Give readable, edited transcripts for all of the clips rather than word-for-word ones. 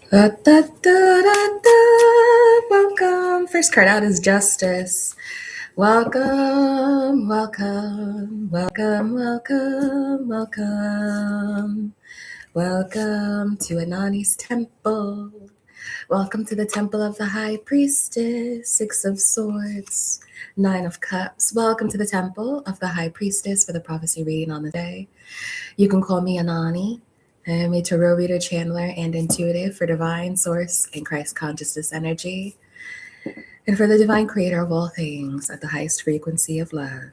Da, da, da, da, da. Welcome. First card out is Justice. Welcome, welcome, welcome, welcome, welcome. Welcome to Anonnie's temple. Welcome to the temple of the High Priestess, Six of Swords, Nine of Cups. Welcome to the temple of the High Priestess for the prophecy reading on the day. You can call me Anonnie. I am a tarot reader, channeler, and intuitive for divine source and Christ consciousness energy, and for the divine creator of all things at the highest frequency of love.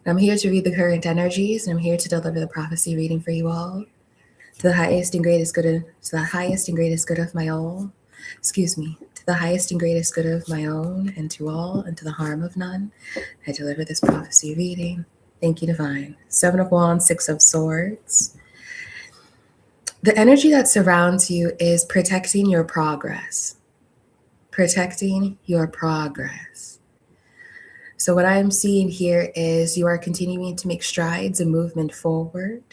I'm here to read the current energies, and I'm here to deliver the prophecy reading for you all. To the highest and greatest good of, to the highest and greatest good of my own. To the highest and greatest good of my own, and to all, and to the harm of none, I deliver this prophecy reading. Thank you, Divine. Seven of Wands, Six of Swords. The energy that surrounds you is protecting your progress. Protecting your progress. So what I'm seeing here is you are continuing to make strides and movement forward.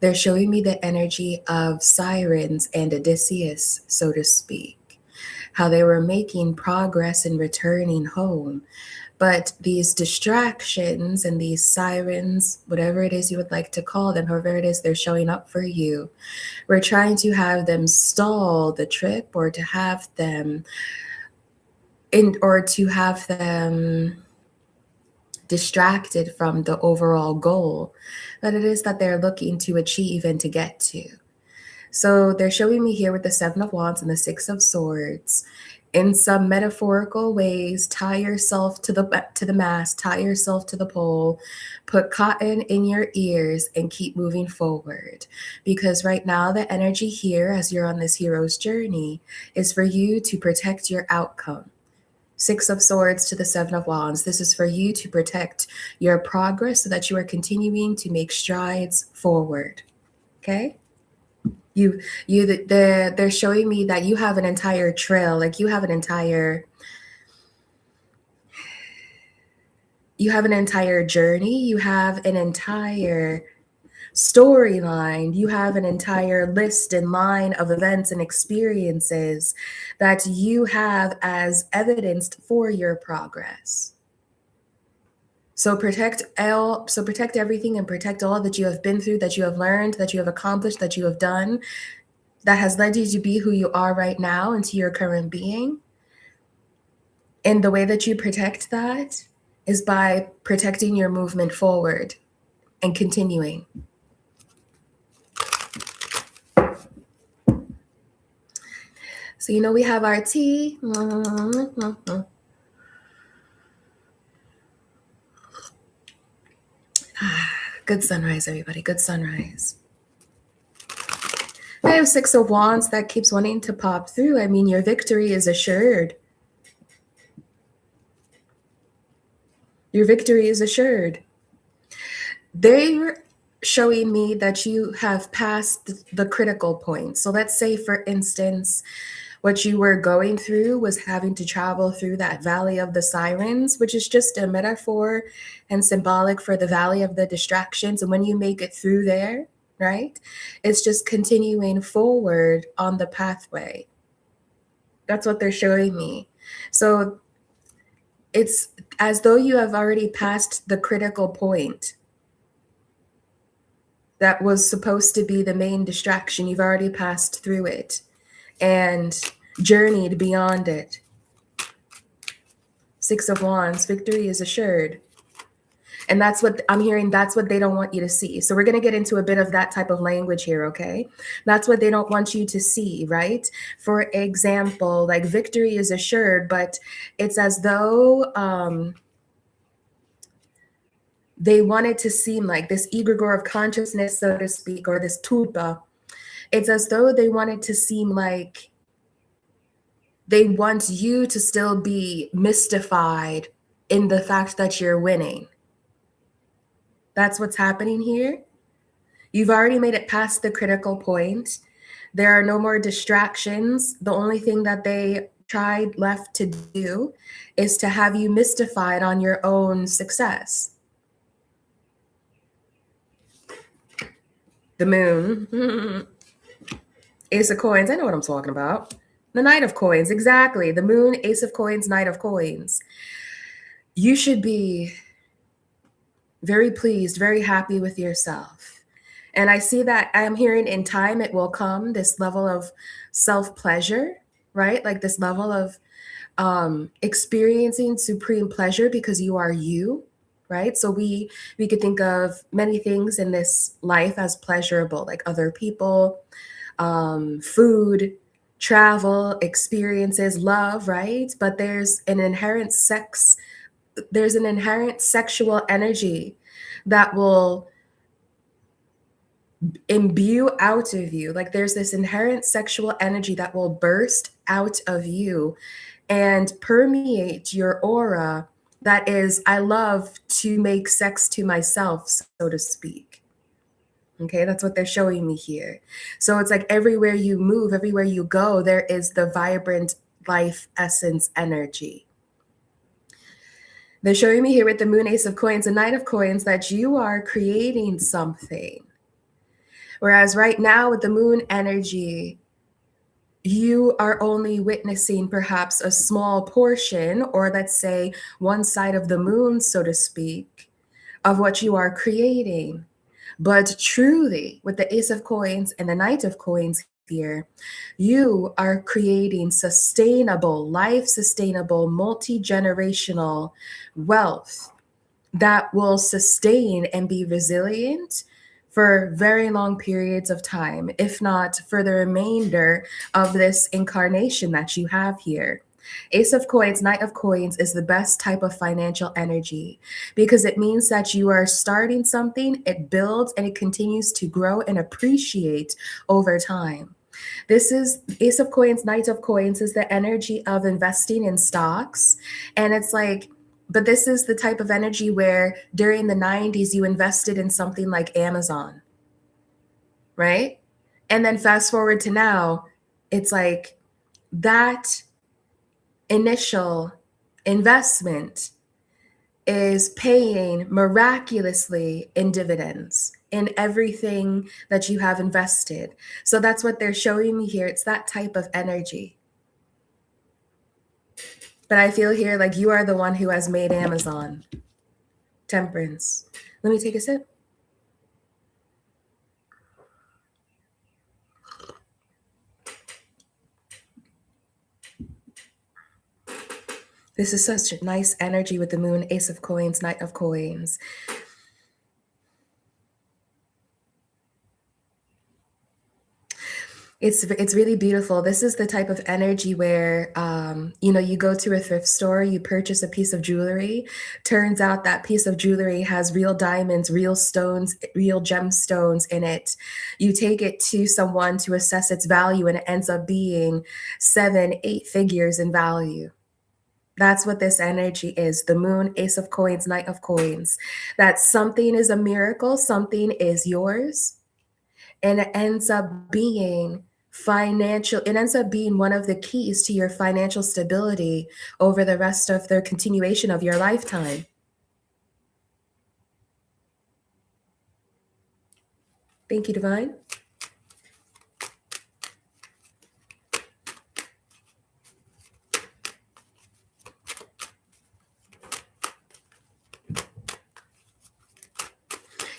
They're showing me the energy of sirens and Odysseus, so to speak, how they were making progress in returning home. But these distractions and these sirens, whatever it is you would like to call them, however it is they're showing up for you, we're trying to have them stall the trip, or to have them distracted from the overall goal that it is that they're looking to achieve and to get to. So they're showing me here with the Seven of Wands and the Six of Swords, in some metaphorical ways, tie yourself to the mast, tie yourself to the pole, put cotton in your ears, and keep moving forward. Because right now, the energy here, as you're on this hero's journey, is for you to protect your outcome. Six of Swords to the Seven of Wands. This is for you to protect your progress so that you are continuing to make strides forward. Okay? They're showing me that you have an entire trail, like you have an entire journey, you have an entire storyline, you have an entire list and line of events and experiences that you have as evidenced for your progress. So protect everything, and protect all that you have been through, that you have learned, that you have accomplished, that you have done, that has led you to be who you are right now and to your current being. And the way that you protect that is by protecting your movement forward and continuing. So, we have our tea. Good sunrise, everybody. Good sunrise. I have Six of Wands that keeps wanting to pop through. I mean, your victory is assured. Your victory is assured. They're showing me that you have passed the critical point. So let's say, for instance, what you were going through was having to travel through that valley of the sirens, which is just a metaphor and symbolic for the valley of the distractions. And when you make it through there, right, it's just continuing forward on the pathway. That's what they're showing me. So it's as though you have already passed the critical point that was supposed to be the main distraction. You've already passed through it and journeyed beyond it. Six of Wands, victory is assured. And that's what I'm hearing. That's what they don't want you to see. So we're going to get into a bit of that type of language here, okay? That's what they don't want you to see, right? For example, like victory is assured, but it's as though they want it to seem like this egregore of consciousness, so to speak, or this tulpa. It's as though they want it to seem like they want you to still be mystified in the fact that you're winning. That's what's happening here. You've already made it past the critical point. There are no more distractions. The only thing that they tried left to do is to have you mystified on your own success. the moon, Ace of Coins. I know what I'm talking about. The Knight of Coins, exactly. The moon, Ace of Coins, Knight of Coins. You should be very pleased, very happy with yourself. And I see that I'm hearing in time it will come, this level of self pleasure, right? Like this level of experiencing supreme pleasure because you are you, right? So we could think of many things in this life as pleasurable, like other people, food, travel, experiences, love, right? But there's an inherent sexual energy that will imbue out of you. Like there's this inherent sexual energy that will burst out of you and permeate your aura. That is, I love to make sex to myself, so to speak. Okay, that's what they're showing me here. So it's like everywhere you move, everywhere you go, there is the vibrant life essence energy. They're showing me here with the moon, Ace of Coins, and Knight of Coins that you are creating something. Whereas right now with the moon energy, you are only witnessing perhaps a small portion, or let's say one side of the moon, so to speak, of what you are creating. But truly, with the Ace of Coins and the Knight of Coins here, you are creating sustainable, life sustainable, multi generational wealth that will sustain and be resilient for very long periods of time, if not for the remainder of this incarnation that you have here. Ace of Coins, Knight of Coins is the best type of financial energy because it means that you are starting something, it builds, and it continues to grow and appreciate over time. This is Ace of Coins, Knight of Coins is the energy of investing in stocks. And it's like, but this is the type of energy where during the 90s, you invested in something like Amazon, right? And then fast forward to now, it's like that initial investment is paying miraculously in dividends in everything that you have invested. So that's what they're showing me here. It's that type of energy. But I feel here like you are the one who has made Amazon. Temperance. Let me take a sip. This is such a nice energy with the moon, Ace of Coins, Knight of Coins. It's really beautiful. This is the type of energy where you go to a thrift store, you purchase a piece of jewelry. Turns out that piece of jewelry has real diamonds, real stones, real gemstones in it. You take it to someone to assess its value, and it ends up being 7, 8 figures in value. That's what this energy is. The moon, Ace of Coins, Knight of Coins. That something is a miracle, something is yours, and it ends up being financial. It ends up being one of the keys to your financial stability over the rest of the continuation of your lifetime. Thank you, Divine.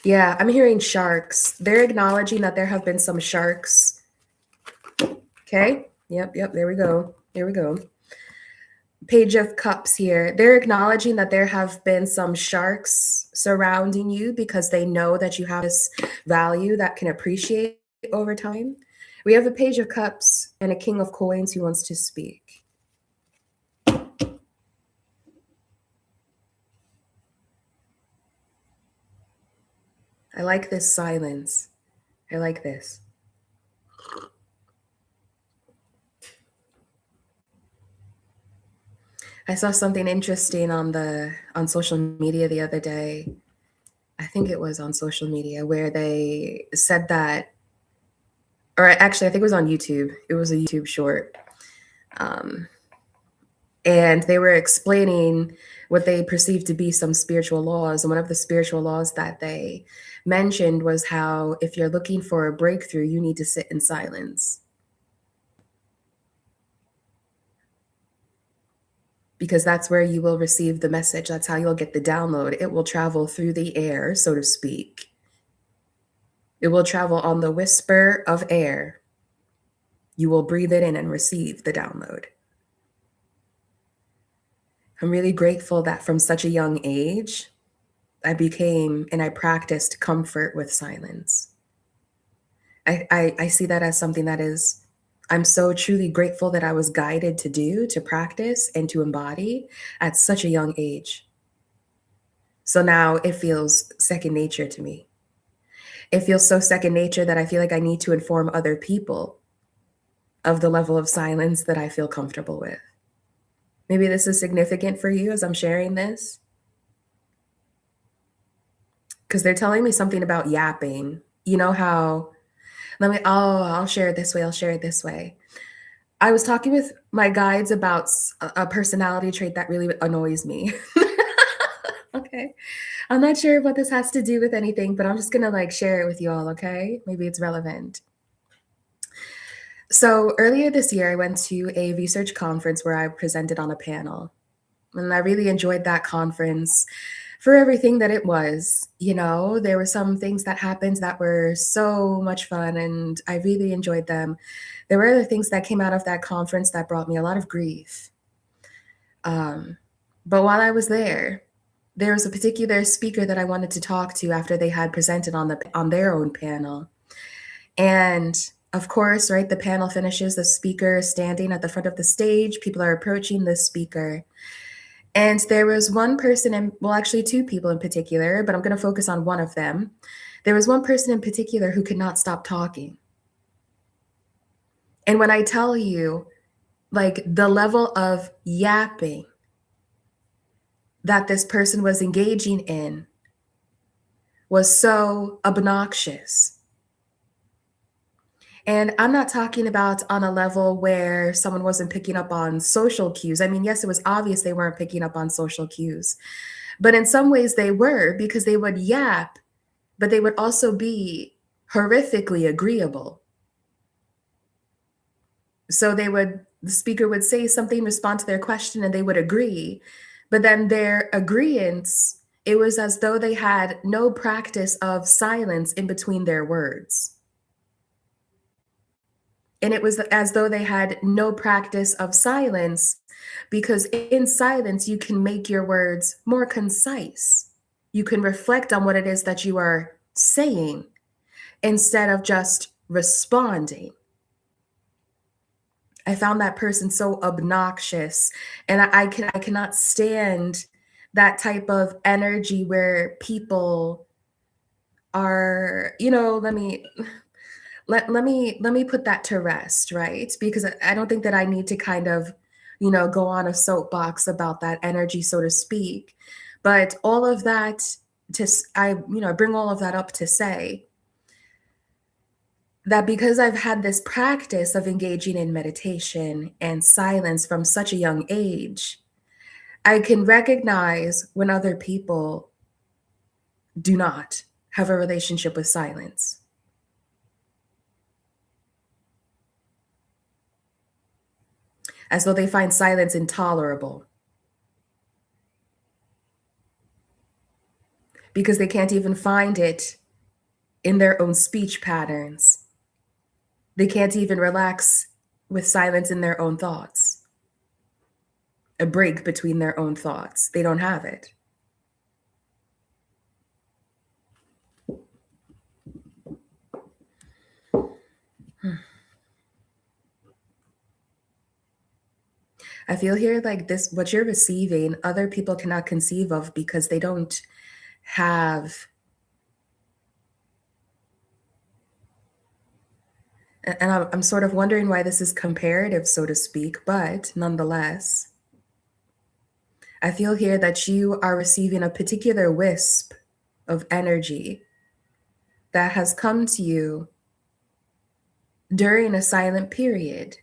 Yeah, I'm hearing sharks. They're acknowledging that there have been some sharks. Okay. Yep. There we go. Page of Cups here. They're acknowledging that there have been some sharks surrounding you because they know that you have this value that can appreciate over time. We have a Page of Cups and a King of Coins who wants to speak. I like this silence. I like this. I saw something interesting on social media the other day. I think it was on social media where they said that, or actually, I think it was on YouTube. It was a YouTube short. And they were explaining what they perceived to be some spiritual laws. And one of the spiritual laws that they mentioned was how if you're looking for a breakthrough, you need to sit in silence. Because that's where you will receive the message. That's how you'll get the download. It will travel through the air, so to speak. It will travel on the whisper of air. You will breathe it in and receive the download. I'm really grateful that from such a young age, I became and I practiced comfort with silence. I see that as something that is, I'm so truly grateful that I was guided to do, to practice, and to embody at such a young age. So now it feels second nature to me. It feels so second nature that I feel like I need to inform other people of the level of silence that I feel comfortable with. Maybe this is significant for you as I'm sharing this, because they're telling me something about yapping. You know how, I'll share it this way, I'll share it this way. I was talking with my guides about a personality trait that really annoys me. Okay. I'm not sure what this has to do with anything, but I'm just gonna like share it with you all, okay? Maybe it's relevant. So earlier this year, I went to a research conference where I presented on a panel. And I really enjoyed that conference for everything that it was. You know, there were some things that happened that were so much fun, and I really enjoyed them. There were other things that came out of that conference that brought me a lot of grief. But while I was there was a particular speaker that I wanted to talk to after they had presented on their own panel. And of course, right, the panel finishes, the speaker is standing at the front of the stage, people are approaching the speaker. And there was one person, well, actually two people in particular, but I'm going to focus on one of them. There was one person in particular who could not stop talking. And when I tell you, like, the level of yapping that this person was engaging in was so obnoxious. And I'm not talking about on a level where someone wasn't picking up on social cues. I mean, yes, it was obvious they weren't picking up on social cues, but in some ways they were, because they would yap, but they would also be horrifically agreeable. So the speaker would say something, respond to their question, and they would agree. But then their agreeance, it was as though they had no practice of silence in between their words. And it was as though they had no practice of silence, because in silence, you can make your words more concise. You can reflect on what it is that you are saying instead of just responding. I found that person so obnoxious, and I cannot stand that type of energy where people are, let me put that to rest, right? Because I don't think that I need to kind of, go on a soapbox about that energy, so to speak. But all of that I bring all of that up to say that because I've had this practice of engaging in meditation and silence from such a young age, I can recognize when other people do not have a relationship with silence. As though they find silence intolerable because they can't even find it in their own speech patterns. They can't even relax with silence in their own thoughts, a break between their own thoughts. They don't have it. I feel here like this, what you're receiving, other people cannot conceive of because they don't have, and I'm sort of wondering why this is comparative, so to speak, but nonetheless, I feel here that you are receiving a particular wisp of energy that has come to you during a silent period.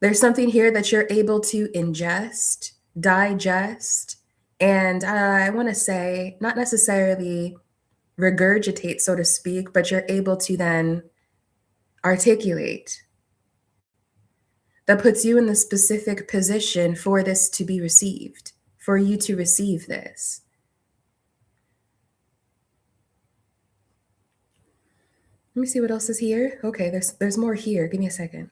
There's something here that you're able to ingest, digest, And I want to say, not necessarily regurgitate, so to speak, but you're able to then articulate. That puts you in the specific position for this to be received, for you to receive this. Let me see what else is here. Okay, there's more here. Give me a second.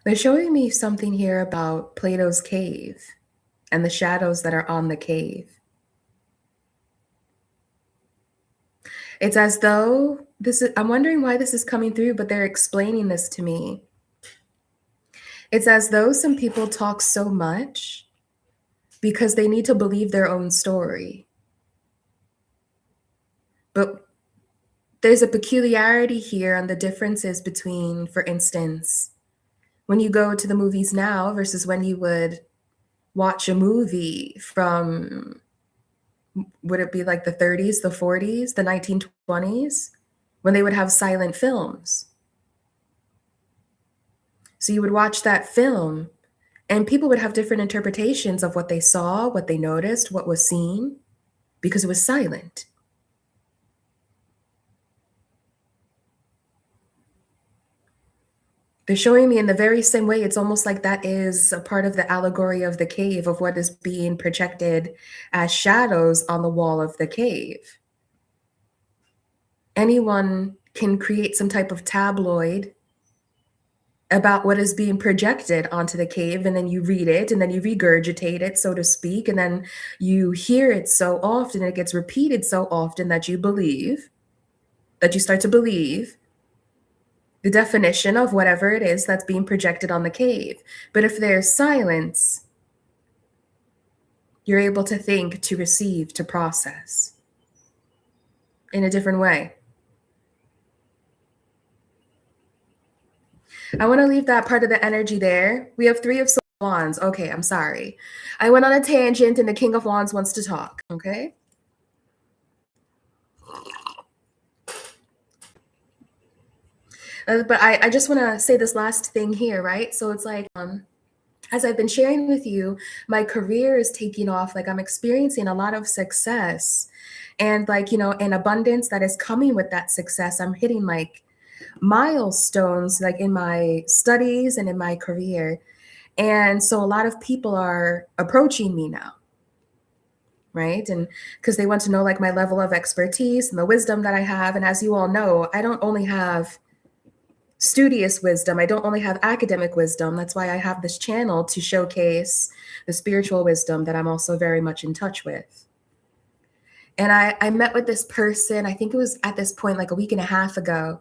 They're showing me something here about Plato's cave and the shadows that are on the cave. It's as though I'm wondering why this is coming through, but they're explaining this to me. It's as though some people talk so much because they need to believe their own story. But there's a peculiarity here on the differences between, for instance, when you go to the movies now versus when you would watch a movie from, would it be like the 30s, the 40s, the 1920s, when they would have silent films. So you would watch that film and people would have different interpretations of what they saw, what they noticed, what was seen, because it was silent. They're showing me in the very same way, it's almost like that is a part of the allegory of the cave, of what is being projected as shadows on the wall of the cave. Anyone can create some type of tabloid about what is being projected onto the cave, and then you read it and then you regurgitate it, so to speak, and then you hear it so often, it gets repeated so often that you start to believe the definition of whatever it is that's being projected on the cave. But if there's silence, you're able to think, to receive, to process in a different way. I want to leave that part of the energy there. We have 3 of Wands. Okay, I'm sorry. I went on a tangent and the King of Wands wants to talk, okay? But I just want to say this last thing here, right? So it's like, as I've been sharing with you, my career is taking off. Like I'm experiencing a lot of success and like, an abundance that is coming with that success. I'm hitting like milestones like in my studies and in my career. And so a lot of people are approaching me now, right? And because they want to know like my level of expertise and the wisdom that I have. And as you all know, I don't only have studious wisdom, I don't only have academic wisdom. That's why I have this channel to showcase the spiritual wisdom that I'm also very much in touch with. And I met with this person, I think it was at this point like a week and a half ago.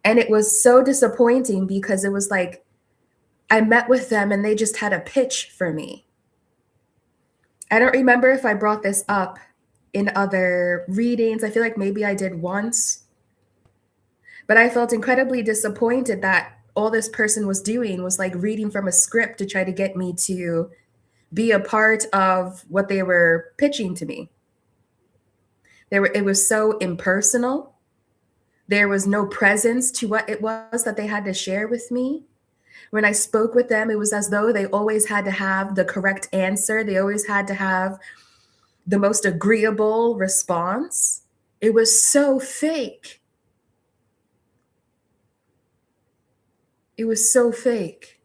And it was so disappointing because it was like, I met with them and they just had a pitch for me. I don't remember if I brought this up in other readings. I feel like maybe I did once. But I felt incredibly disappointed that all this person was doing was like reading from a script to try to get me to be a part of what they were pitching to me. It was so impersonal. There was no presence to what it was that they had to share with me. When I spoke with them, it was as though they always had to have the correct answer. They always had to have the most agreeable response. It was so fake. It was so fake.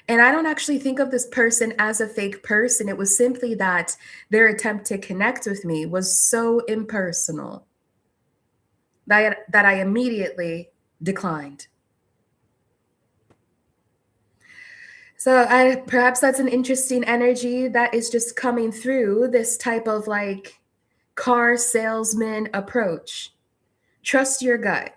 And I don't actually think of this person as a fake person. It was simply that their attempt to connect with me was so impersonal that I immediately declined. So perhaps that's an interesting energy that is just coming through, this type of like car salesman approach. Trust your gut.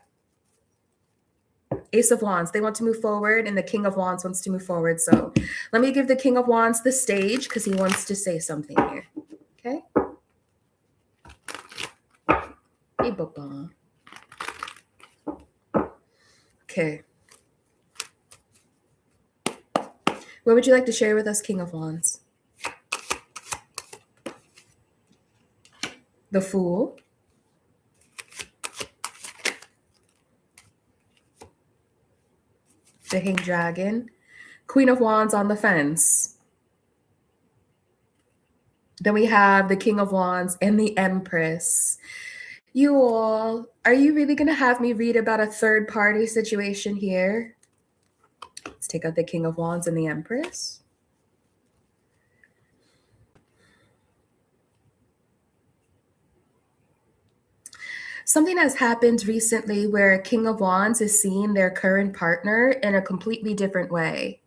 Ace of Wands, they want to move forward, and the King of Wands wants to move forward. So let me give the King of Wands the stage because he wants to say something here. Okay. Hey, Baba. Okay. What would you like to share with us, King of Wands? The Fool. the Hanged Dragon, Queen of Wands on the fence. Then we have the King of Wands and the Empress. You all, are you really going to have me read about a third party situation here? Let's take out the King of Wands and the Empress. Something has happened recently where King of Wands is seeing their current partner in a completely different way.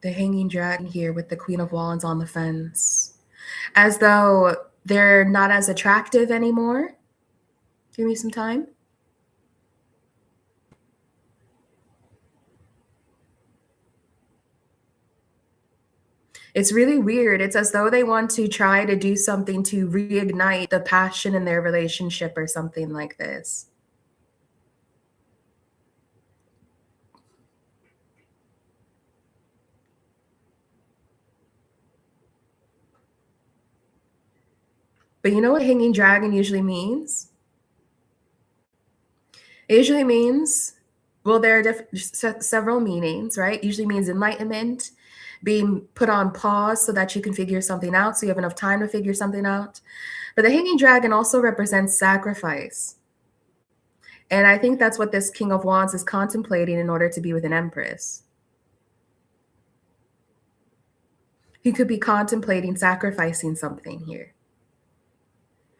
The Hanging Dragon here with the Queen of Wands on the fence. As though they're not as attractive anymore. Give me some time. It's really weird. It's as though they want to try to do something to reignite the passion in their relationship or something like this. But you know what Hanging Dragon usually means? It usually means, well, there are several meanings, right? Usually means enlightenment, being put on pause so that you can figure something out, so you have enough time to figure something out. But the Hanging Dragon also represents sacrifice. And I think that's what this King of Wands is contemplating in order to be with an Empress. He could be contemplating sacrificing something here,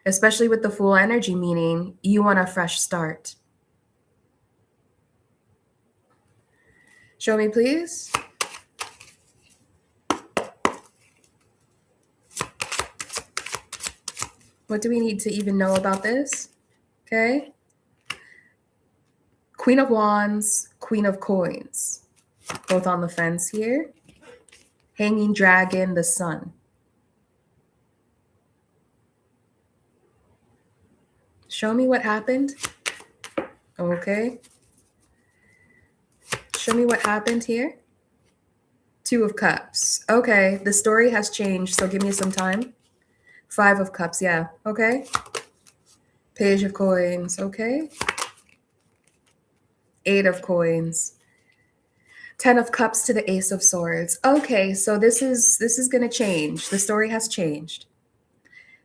especially with the Fool energy, meaning you want a fresh start. Show me, please. What do we need to even know about this? Okay. Queen of Wands, Queen of Coins, both on the fence here. Hanging Dragon, the Sun. Show me what happened. Okay. Show me what happened here. Two of Cups. Okay, the story has changed, so give me some time. Five of Cups, yeah, okay. Page of Coins, okay. Eight of Coins. 10 of Cups to the Ace of Swords. Okay, so this is going to change. The story has changed.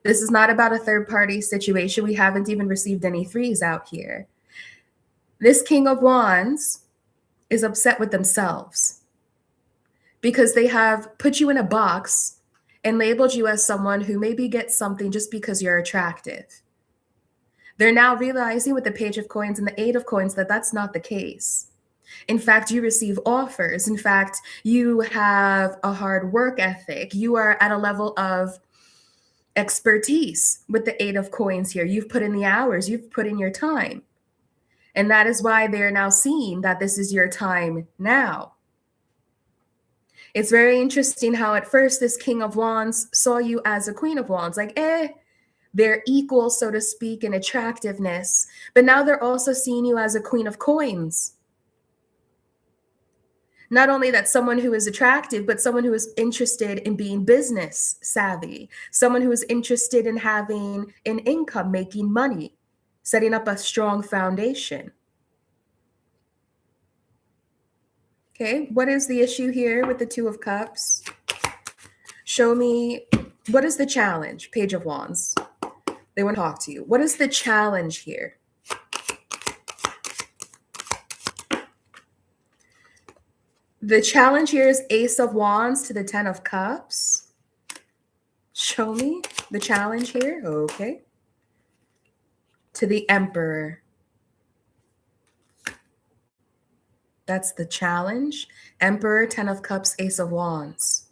This is not about a third-party situation. We haven't even received any threes out here. This King of Wands is upset with themselves because they have put you in a box and labeled you as someone who maybe gets something just because you're attractive. They're now realizing with the Page of Coins and the Eight of Coins that that's not the case. In fact, you receive offers. In fact, you have a hard work ethic. You are at a level of expertise with the Eight of Coins here. You've put in the hours, you've put in your time. And that is why they're now seeing that this is your time now. It's very interesting how at first this King of Wands saw you as a Queen of Wands, like, they're equal, so to speak, in attractiveness. But now they're also seeing you as a Queen of Coins. Not only that, someone who is attractive, but someone who is interested in being business savvy, someone who is interested in having an income, making money, setting up a strong foundation. Okay, what is the issue here with the Two of Cups? Show me, what is the challenge? Page of Wands. They want to talk to you. What is the challenge here? The challenge here is Ace of Wands to the 10 of Cups. Show me the challenge here. Okay. To the Emperor. That's the challenge. Emperor, 10 of Cups, Ace of Wands.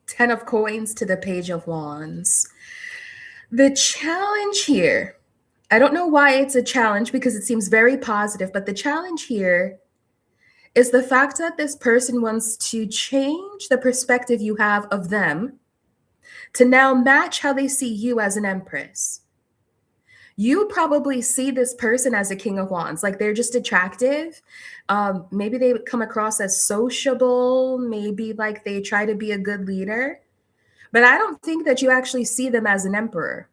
Ten of Coins to the Page of Wands. The challenge here, I don't know why it's a challenge because it seems very positive, but the challenge here is the fact that this person wants to change the perspective you have of them to now match how they see you as an Empress. You probably see this person as a King of Wands, like they're just attractive. Maybe they come across as sociable, maybe like they try to be a good leader. But I don't think that you actually see them as an emperor.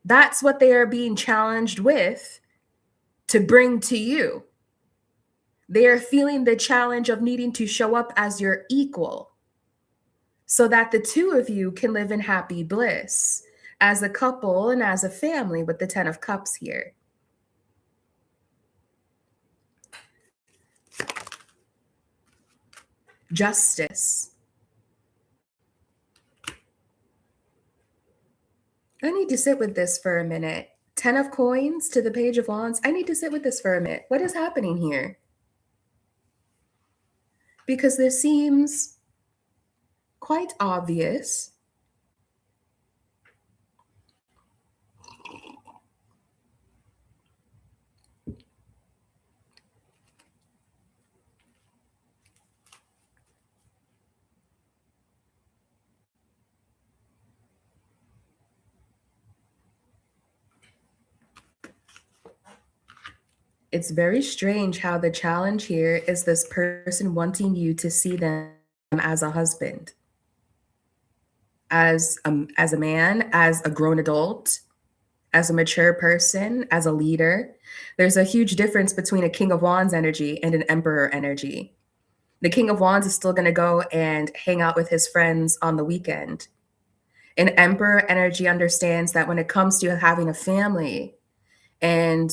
That's what they are being challenged with to bring to you. They are feeling the challenge of needing to show up as your equal so that the two of you can live in happy bliss as a couple and as a family with the 10 of Cups here. Justice. I need to sit with this for a minute. 10 of Coins to the Page of Wands. I need to sit with this for a minute. What is happening here? Because this seems quite obvious. It's very strange how the challenge here is this person wanting you to see them as a husband, as a man, as a grown adult, as a mature person, as a leader. There's a huge difference between a King of Wands energy and an Emperor energy. The King of Wands is still going to go and hang out with his friends on the weekend. An Emperor energy understands that when it comes to having a family and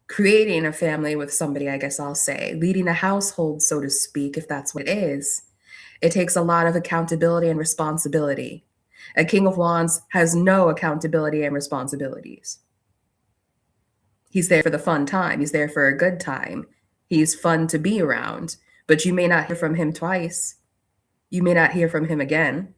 creating a family with somebody, I guess I'll say, leading a household, so to speak, if that's what it is, it takes a lot of accountability and responsibility. A King of Wands has no accountability and responsibilities. He's there for the fun time. He's there for a good time. He's fun to be around, but you may not hear from him twice. You may not hear from him again.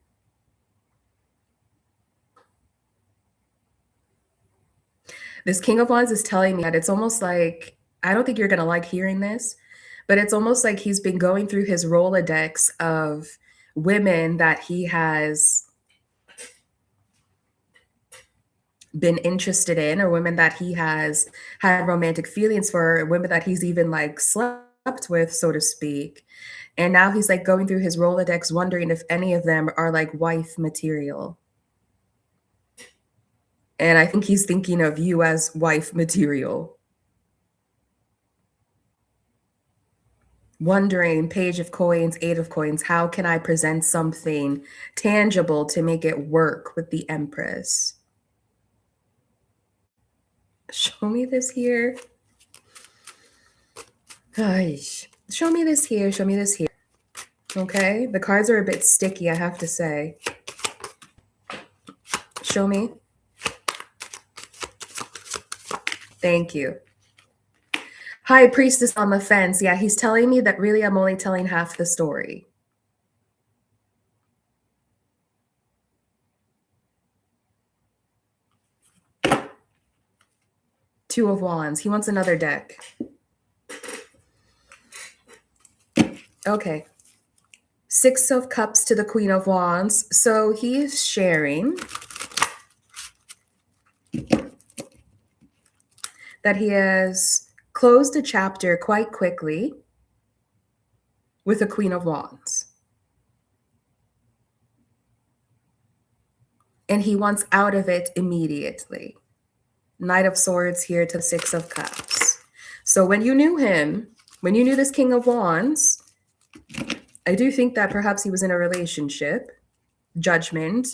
This King of Wands is telling me that it's almost like, I don't think you're going to like hearing this, but it's almost like he's been going through his Rolodex of women that he has been interested in, or women that he has had romantic feelings for, or women that he's even like slept with, so to speak. And now he's like going through his Rolodex, wondering if any of them are like wife material. And I think he's thinking of you as wife material. Wondering, Page of Coins, 8 of Coins, how can I present something tangible to make it work with the Empress? Show me this here. Gosh. Show me this here. Show me this here. Okay. The cards are a bit sticky, I have to say. Show me. Thank you. High Priestess on the fence. Yeah, he's telling me that really I'm only telling half the story. Two of Wands. He wants another deck. Okay. 6 of Cups to the Queen of Wands. So he's sharing that he has closed a chapter quite quickly with the Queen of Wands. And he wants out of it immediately. Knight of Swords here to 6 of Cups. So when you knew him, when you knew this King of Wands, I do think that perhaps he was in a relationship, Judgment,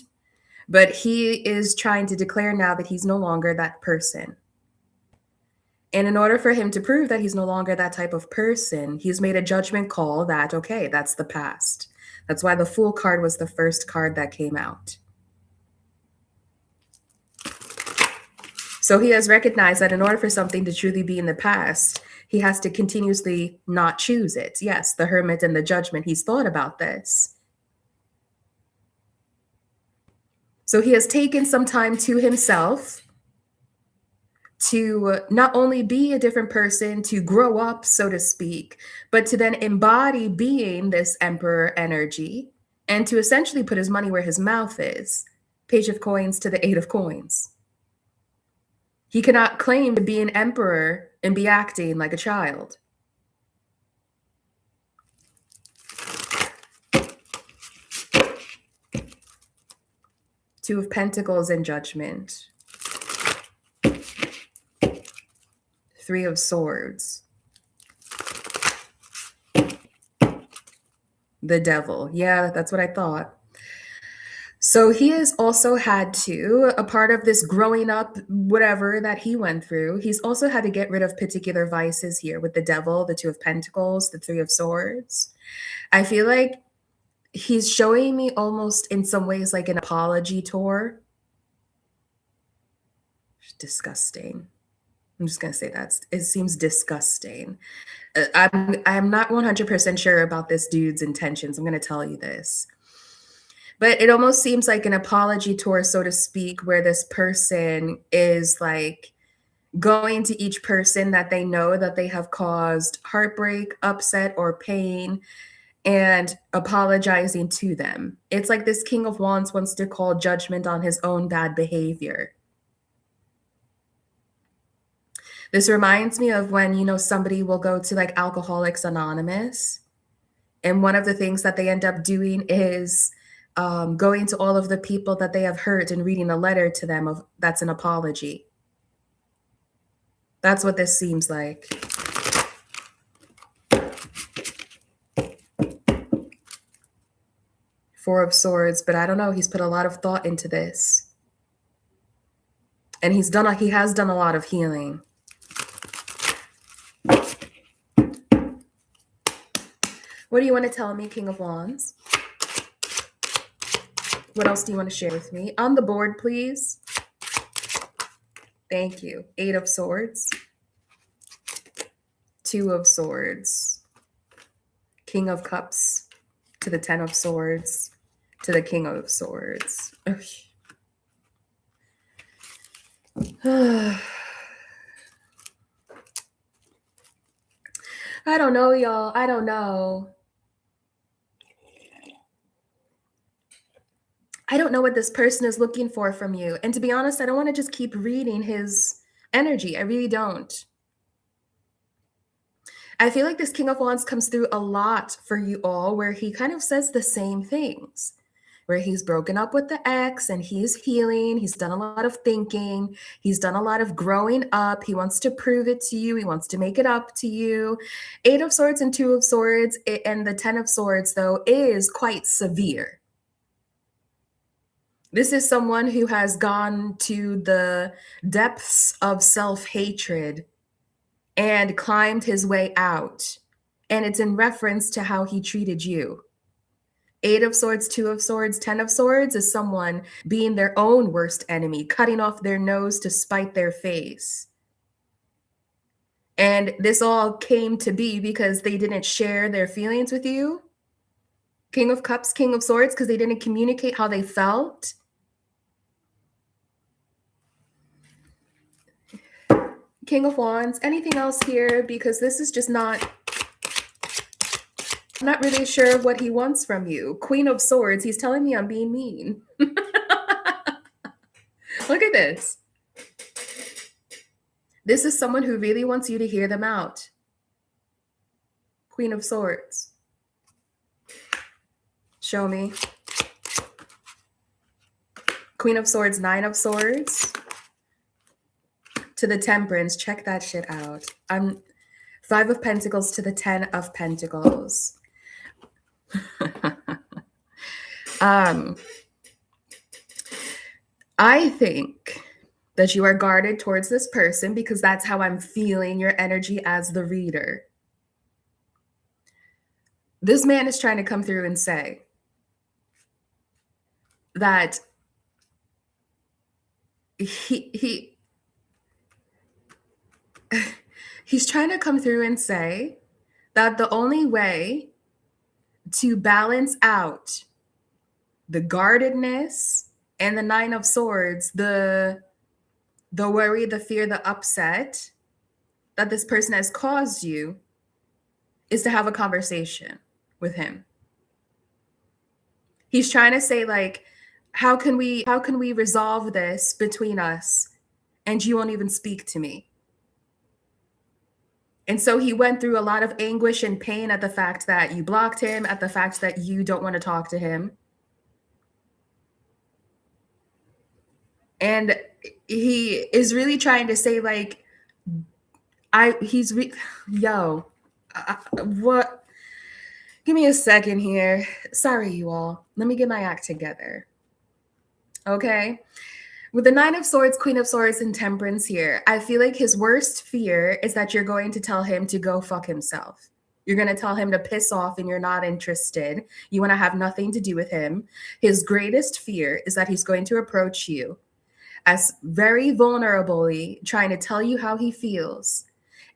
but he is trying to declare now that he's no longer that person. And in order for him to prove that he's no longer that type of person, he's made a judgment call that, okay, that's the past. That's why the Fool card was the first card that came out. So he has recognized that in order for something to truly be in the past, he has to continuously not choose it. Yes, the Hermit and the Judgment, he's thought about this. So he has taken some time to himself to not only be a different person, to grow up, so to speak, but to then embody being this Emperor energy and to essentially put his money where his mouth is. Page of Coins to the 8 of Coins. He cannot claim to be an emperor and be acting like a child. Two of Pentacles and Judgment. Three of Swords. The Devil. Yeah, that's what I thought. So he has also had to, a part of this growing up, whatever that he went through, he's also had to get rid of particular vices here with the Devil, the Two of Pentacles, the Three of Swords. I feel like he's showing me almost in some ways like an apology tour. Disgusting. I'm just going to say that. It seems disgusting. I'm not 100% sure about this dude's intentions. I'm going to tell you this. But it almost seems like an apology tour, so to speak, where this person is like going to each person that they know that they have caused heartbreak, upset, or pain, and apologizing to them. It's like this King of Wands wants to call judgment on his own bad behavior. This reminds me of when, you know, somebody will go to like Alcoholics Anonymous, and one of the things that they end up doing is going to all of the people that they have hurt and reading a letter to them of that's an apology. That's what this seems like. Four of Swords, but I don't know. He's put a lot of thought into this, and he has done a lot of healing. What do you want to tell me, King of Wands? What else do you want to share with me? On the board, please. Thank you. Eight of Swords. Two of Swords. King of Cups to the Ten of Swords to the King of Swords. I don't know, y'all. I don't know. I don't know what this person is looking for from you. And to be honest, I don't want to just keep reading his energy. I really don't. I feel like this King of Wands comes through a lot for you all, where he kind of says the same things, where he's broken up with the ex and he's healing. He's done a lot of thinking. He's done a lot of growing up. He wants to prove it to you. He wants to make it up to you. Eight of Swords and Two of Swords and the Ten of Swords, though, is quite severe. This is someone who has gone to the depths of self-hatred and climbed his way out. And it's in reference to how he treated you. Eight of Swords, Two of Swords, Ten of Swords is someone being their own worst enemy, cutting off their nose to spite their face. And this all came to be because they didn't share their feelings with you. King of Cups, King of Swords, because they didn't communicate how they felt. King of Wands, anything else here? Because this is just not, I'm not really sure what he wants from you. Queen of Swords, he's telling me I'm being mean. Look at this. This is someone who really wants you to hear them out. Queen of Swords. Show me. Queen of Swords, Nine of Swords. To the Temperance, check that shit out. Five of Pentacles to the Ten of Pentacles. I think that you are guarded towards this person because that's how I'm feeling your energy as the reader. This man is trying to come through and say that he's trying to come through and say that the only way to balance out the guardedness and the Nine of Swords, the worry, the fear, the upset that this person has caused you, is to have a conversation with him. He's trying to say, like, how can we resolve this between us and you won't even speak to me? And so he went through a lot of anguish and pain at the fact that you blocked him, at the fact that you don't want to talk to him. And he is really trying to say, like, what? Give me a second here. Sorry, you all. Let me get my act together. Okay. With the Nine of Swords, Queen of Swords, and Temperance here, I feel like his worst fear is that you're going to tell him to go fuck himself. You're going to tell him to piss off and you're not interested. You want to have nothing to do with him. His greatest fear is that he's going to approach you as very vulnerably trying to tell you how he feels.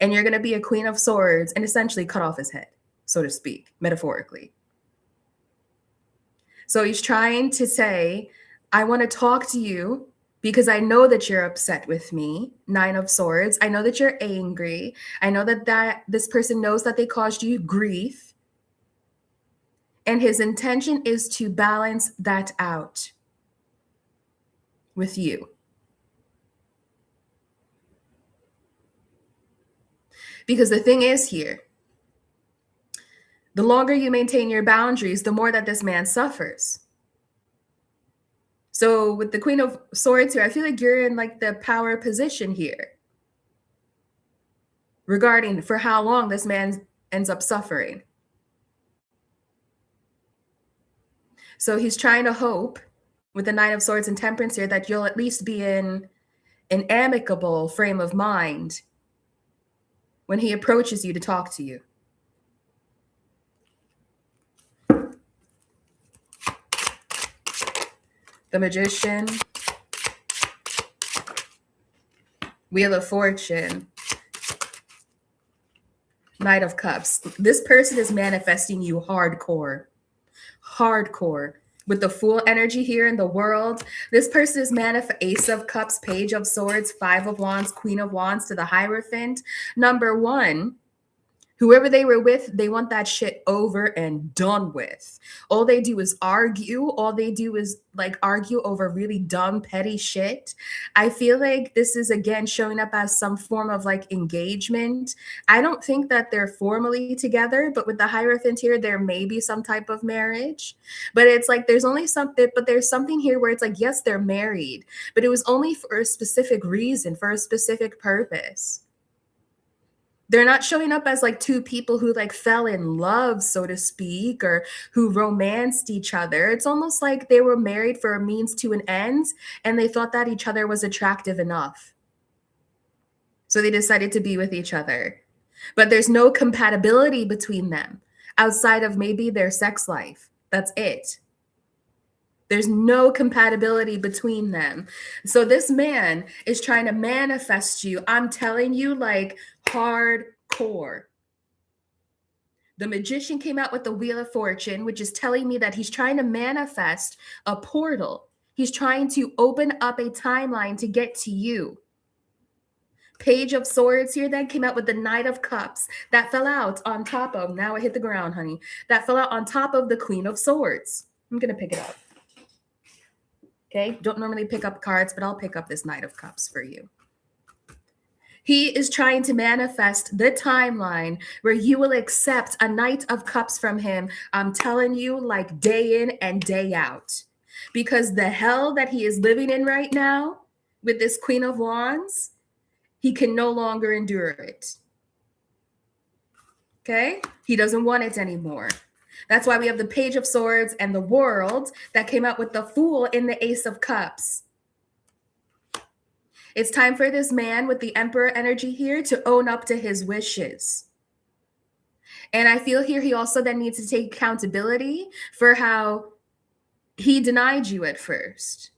And you're going to be a Queen of Swords and essentially cut off his head, so to speak, metaphorically. So he's trying to say, I want to talk to you because I know that you're upset with me, Nine of Swords. I know that you're angry. I know that this person knows that they caused you grief. And his intention is to balance that out with you. Because the thing is here, the longer you maintain your boundaries, the more that this man suffers. So with the Queen of Swords here, I feel like you're in like the power position here regarding for how long this man ends up suffering. So he's trying to hope with the Nine of Swords and Temperance here that you'll at least be in an amicable frame of mind when he approaches you to talk to you. The Magician, Wheel of Fortune, Knight of Cups. This person is manifesting you hardcore. With the Fool energy here in the world, this person is Ace of Cups, Page of Swords, Five of Wands, Queen of Wands to the Hierophant. Number one, whoever they were with, they want that shit over and done with. All they do is argue. All they do is like argue over really dumb, petty shit. I feel like this is again showing up as some form of like engagement. I don't think that they're formally together, but with the Hierophant here, there may be some type of marriage. But it's like there's something here where it's like, yes, they're married, but it was only for a specific reason, for a specific purpose. They're not showing up as like two people who like fell in love, so to speak, or who romanced each other. It's almost like they were married for a means to an end, and they thought that each other was attractive enough. So they decided to be with each other. But there's no compatibility between them outside of maybe their sex life. That's it. There's no compatibility between them. So this man is trying to manifest you. I'm telling you, like hardcore. The Magician came out with the Wheel of Fortune, which is telling me that he's trying to manifest a portal. He's trying to open up a timeline to get to you. Page of Swords here then came out with the Knight of Cups. That fell out on top of, now it hit the ground, honey. That fell out on top of the Queen of Swords. I'm going to pick it up. Okay, don't normally pick up cards, but I'll pick up this Knight of Cups for you. He is trying to manifest the timeline where you will accept a Knight of Cups from him. I'm telling you, like day in and day out. Because the hell that he is living in right now with this Queen of Wands, he can no longer endure it. Okay? He doesn't want it anymore. That's why we have the Page of Swords and the World that came out with the Fool in the Ace of Cups. It's time for this man with the Emperor energy here to own up to his wishes. And I feel here he also then needs to take accountability for how he denied you at first.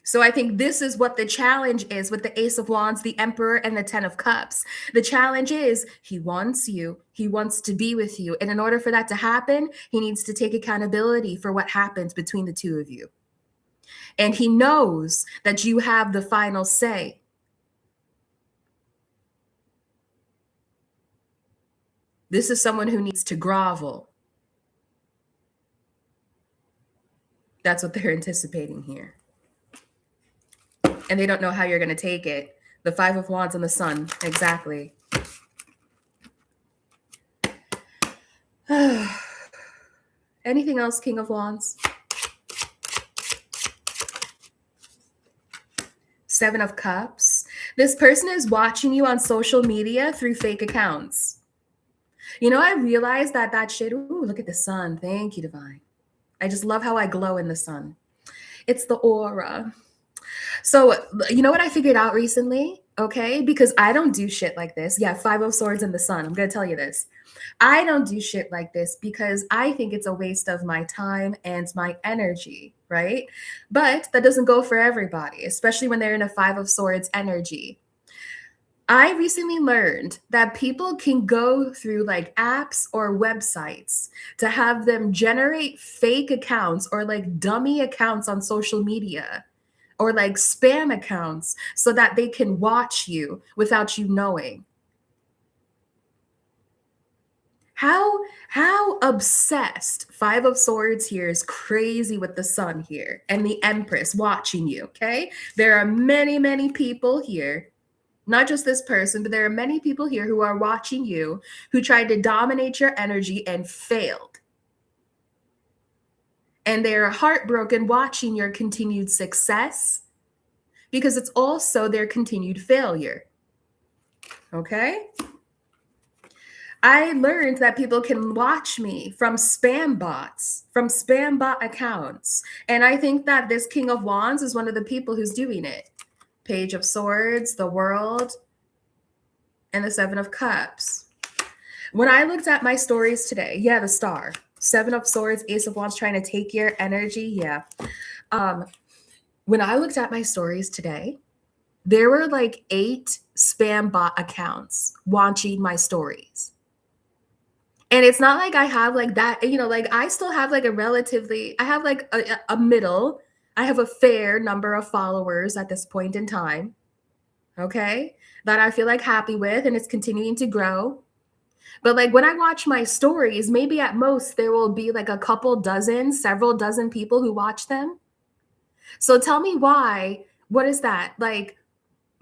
So I think this is what the challenge is with the Ace of Wands, the Emperor, and the Ten of Cups. The challenge is he wants you. He wants to be with you. And in order for that to happen, he needs to take accountability for what happens between the two of you. And he knows that you have the final say. This is someone who needs to grovel. That's what they're anticipating here. And they don't know how you're going to take it. The Five of Wands and the Sun. Exactly. Anything else, King of Wands? Seven of Cups. This person is watching you on social media through fake accounts. You know, I realized that shit, ooh, look at the sun. Thank you, Divine. I just love how I glow in the sun. It's the aura. So, you know what I figured out recently? Okay, because I don't do shit like this. Yeah, Five of Swords in the sun. I'm going to tell you this. I don't do shit like this because I think it's a waste of my time and my energy, right? But that doesn't go for everybody, especially when they're in a Five of Swords energy. I recently learned that people can go through like apps or websites to have them generate fake accounts or like dummy accounts on social media or like spam accounts so that they can watch you without you knowing. How obsessed Five of Swords here is crazy with the sun here and the Empress watching you, okay? There are many people here, not just this person, but there are many people here who are watching you who tried to dominate your energy and failed. And they're heartbroken watching your continued success because it's also their continued failure. Okay? I learned that people can watch me from spam bots, from spam bot accounts. And I think that this King of Wands is one of the people who's doing it. Page of Swords, the World, and the Seven of Cups. When I looked at my stories today, yeah, the Star, Seven of Swords, Ace of Wands trying to take your energy, yeah. When I looked at my stories today, there were like 8 spam bot accounts watching my stories. And it's not like I have like that, you know, like I still have like I have like a middle, I have a fair number of followers at this point in time, okay, that I feel like happy with, and it's continuing to grow. But like when I watch my stories, maybe at most there will be like a couple dozen, several dozen people who watch them. So tell me why, what is that? Like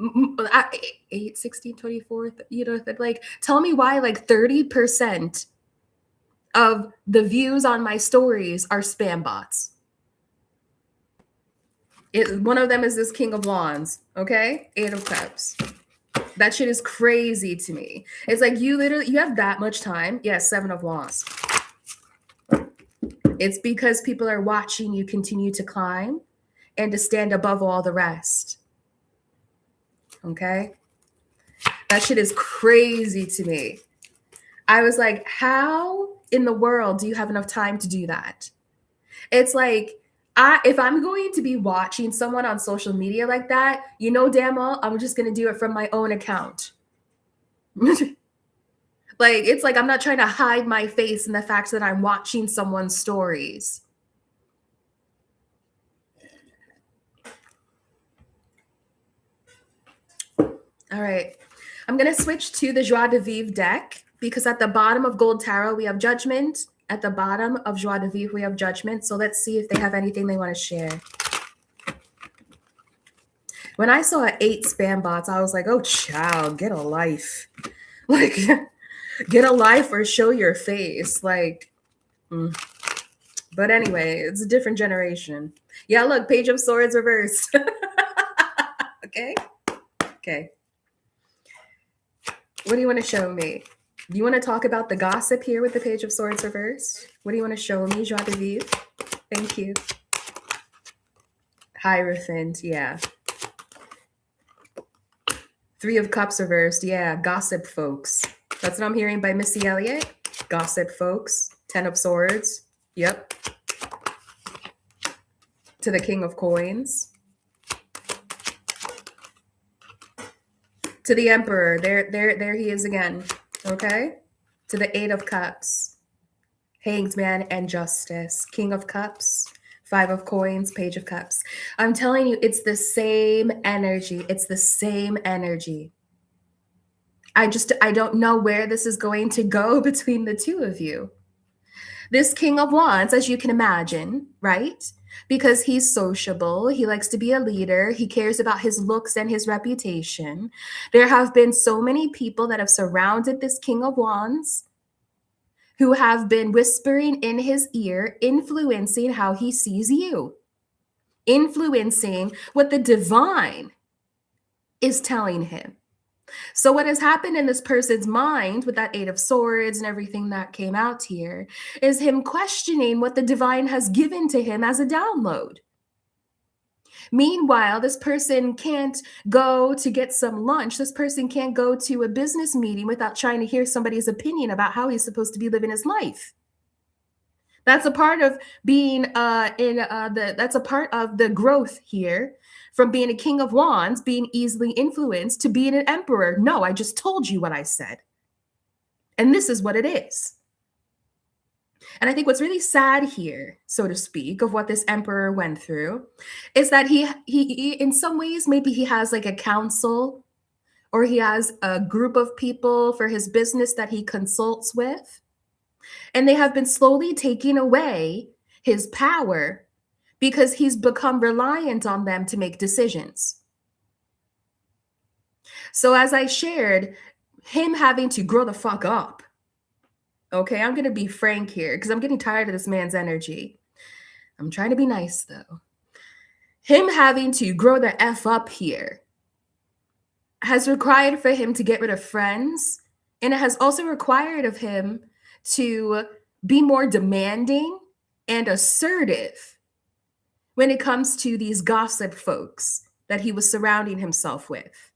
8, 16, 24, you know, like tell me why like 30% of the views on my stories are spam bots. One of them is this King of Wands, okay? 8 of Cups. That shit is crazy to me. It's like you have that much time. Yes, 7 of Wands. It's because people are watching you continue to climb and to stand above all the rest. Okay? That shit is crazy to me. I was like, how in the world do you have enough time to do that? It's like, if I'm going to be watching someone on social media like that, you know damn well I'm just going to do it from my own account. Like, it's like I'm not trying to hide my face in the fact that I'm watching someone's stories. All right. I'm going to switch to the Joie de Vivre deck because at the bottom of Gold Tarot, we have Judgment. At the bottom of Joie de Vivre, we have Judgment. So let's see if they have anything they want to share. When I saw 8 spam bots, I was like, oh, child, get a life. Like, get a life or show your face. Like, But anyway, it's a different generation. Yeah, look, Page of Swords reversed. Okay. What do you want to show me? Do you want to talk about the gossip here with the Page of Swords reversed? What do you want to show me, Joie de Vivre? Thank you. Hierophant, yeah. 3 of Cups reversed, yeah. Gossip folks. That's what I'm hearing by Missy Elliott. Gossip folks. 10 of Swords. Yep. To the King of Coins. To the Emperor. There he is again. Okay? To the 8 of Cups. Hanged Man and Justice. King of Cups. 5 of Coins. Page of Cups. I'm telling you, it's the same energy. It's the same energy. I don't know where this is going to go between the two of you. This King of Wands, as you can imagine, right? Because he's sociable, he likes to be a leader, he cares about his looks and his reputation. There have been so many people that have surrounded this King of Wands who have been whispering in his ear, influencing how he sees you, influencing what the divine is telling him. So what has happened in this person's mind with that Eight of Swords and everything that came out here is him questioning what the divine has given to him as a download. Meanwhile, this person can't go to get some lunch. This person can't go to a business meeting without trying to hear somebody's opinion about how he's supposed to be living his life. That's a part of being that's a part of the growth here from being a king of wands, being easily influenced, to being an emperor. No, I just told you what I said. And this is what it is. And I think what's really sad here, so to speak, of what this emperor went through is that he in some ways, maybe he has like a council, or he has a group of people for his business that he consults with. And they have been slowly taking away his power because he's become reliant on them to make decisions. So as I shared, him having to grow the fuck up. Okay, I'm going to be frank here because I'm getting tired of this man's energy. I'm trying to be nice though. Him having to grow the F up here has required for him to get rid of friends. And it has also required of him to be more demanding and assertive when it comes to these gossip folks that he was surrounding himself with.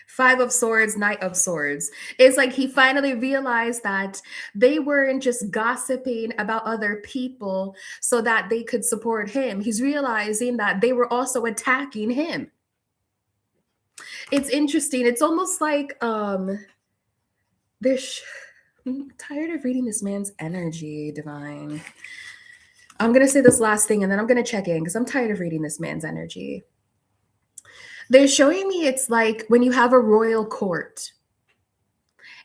Five of Swords, Knight of Swords. It's like he finally realized that they weren't just gossiping about other people so that they could support him. He's realizing that they were also attacking him. It's interesting. It's almost like I'm tired of reading this man's energy, divine. I'm going to say this last thing and then I'm going to check in because I'm tired of reading this man's energy. They're showing me it's like when you have a royal court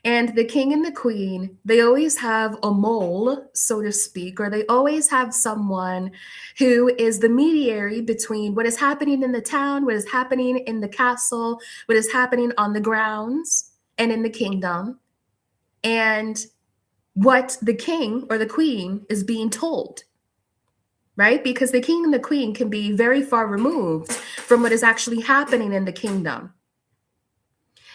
and the king and the queen, they always have a mole, so to speak, or they always have someone who is the mediary between what is happening in the town, what is happening in the castle, what is happening on the grounds and in the kingdom, and what the king or the queen is being told. Right? Because the king and the queen can be very far removed from what is actually happening in the kingdom.